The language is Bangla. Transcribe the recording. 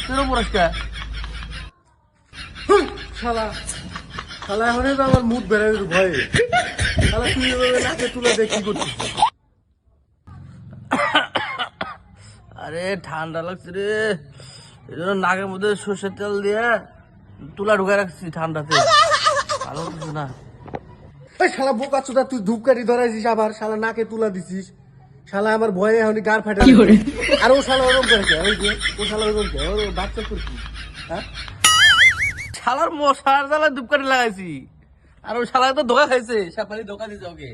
তোর পুরস্কার শালা শালা এখন তো আমার মুখ বেড়ানোর ভয়ে শালা তুই এভাবে নাকে তুলে দিয়ে কি করছিস? আরে ঠান্ডা লাগছে রে, এই জন্য নাকের মধ্যে সর্ষের তেল দিয়ে তুলা ঢুকে রাখছি ঠান্ডাতে, ভালো কিছু না। এই শালা বোকা চোদা, তুই ধূপকাঠি ধরাইছিস আবার শালা নাকে তুলা দিছিস। শালা আমার ভয়ে এখন গার ফাটা। আর ও শালা ওরকম করে কে? ওই যে ও শালা ওরকম কে? ওর বাচ্চা করছি হ্যাঁ? শালার মশার জ্বালা ধূপকাঠি লাগাইছি, আর ওই শালা তো ধোকা খাইছে, সাপালি ধোকা দিছে ওকে।